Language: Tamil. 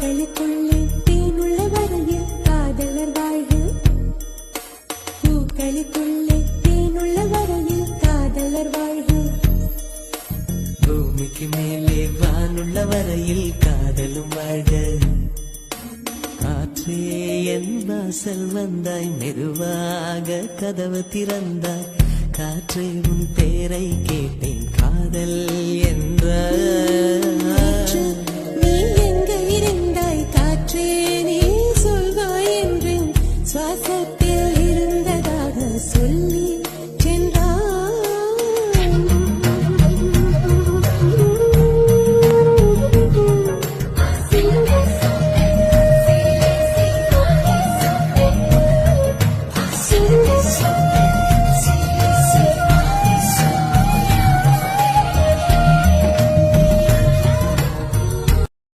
பூக்களுக்குள்ளே தேனுள்ள வரையில் காதலர் வாழ்வு. பூக்களுக்குள்ளே தேனுள்ள வரையில் காதலர் வாழ்வு. பூமிக்கு மேலே வானுள்ள வரையில் காதலும் வாழ்க. காற்றே என் வாசல் வந்தாய், மெதுவாக கதவு திறந்தாய். காற்றே உன் பேரை கேட்டேன், காதல் என்ற